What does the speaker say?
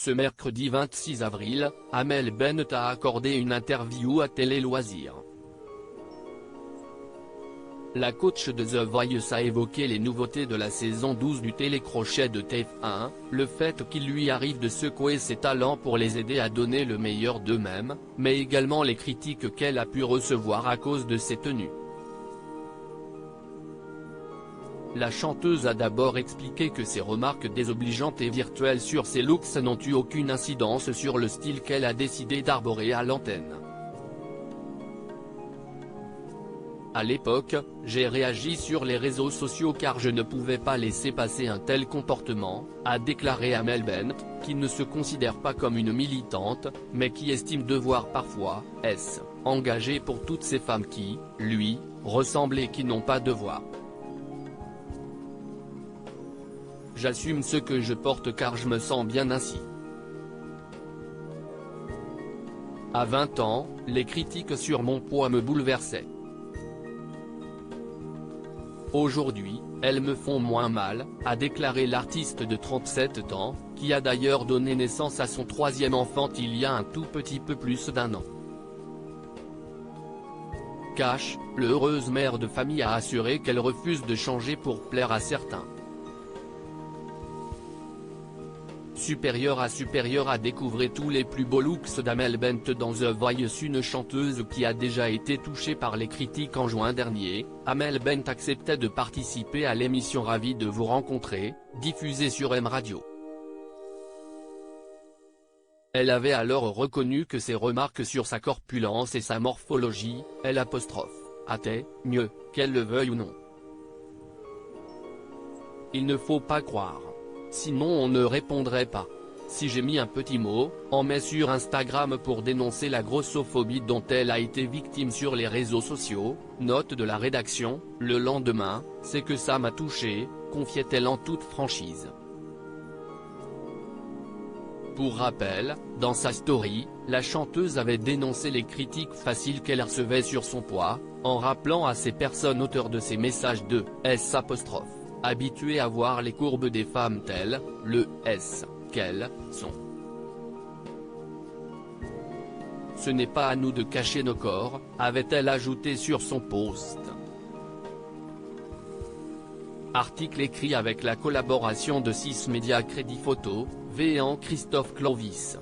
Ce mercredi 26 avril, Amel Bent a accordé une interview à Télé Loisirs. La coach de The Voice a évoqué les nouveautés de la saison 12 du télécrochet de TF1, le fait qu'il lui arrive de secouer ses talents pour les aider à donner le meilleur d'eux-mêmes, mais également les critiques qu'elle a pu recevoir à cause de ses tenues. La chanteuse a d'abord expliqué que ses remarques désobligeantes et virtuelles sur ses looks n'ont eu aucune incidence sur le style qu'elle a décidé d'arborer à l'antenne. À l'époque, j'ai réagi sur les réseaux sociaux car je ne pouvais pas laisser passer un tel comportement, a déclaré Amel Bent, qui ne se considère pas comme une militante, mais qui estime devoir parfois, engagée pour toutes ces femmes qui, lui, ressemblent et qui n'ont pas de voix. J'assume ce que je porte car je me sens bien ainsi. À 20 ans, les critiques sur mon poids me bouleversaient. Aujourd'hui, elles me font moins mal, a déclaré l'artiste de 37 ans, qui a d'ailleurs donné naissance à son troisième enfant il y a un tout petit peu plus d'1 an. Cash, l'heureuse mère de famille a assuré qu'elle refuse de changer pour plaire à certains. Supérieur à découvrir tous les plus beaux looks d'Amel Bent dans The Voice. Une chanteuse qui a déjà été touchée par les critiques en juin dernier, Amel Bent acceptait de participer à l'émission Ravi de vous rencontrer, diffusée sur M Radio. Elle avait alors reconnu que ses remarques sur sa corpulence et sa morphologie, étaient mieux, qu'elle le veuille ou non. Il ne faut pas croire. Sinon on ne répondrait pas. Si j'ai mis un petit mot, en mai sur Instagram pour dénoncer la grossophobie dont elle a été victime sur les réseaux sociaux, note de la rédaction, le lendemain, c'est que ça m'a touché, confiait-elle en toute franchise. Pour rappel, dans sa story, la chanteuse avait dénoncé les critiques faciles qu'elle recevait sur son poids, en rappelant à ces personnes auteurs de ces messages de habituées à voir les courbes des femmes telles, qu'elles sont. Ce n'est pas à nous de cacher nos corps, avait-elle ajouté sur son post. Article écrit avec la collaboration de 6 Médias Crédit Photo, Véan Christophe Clovis.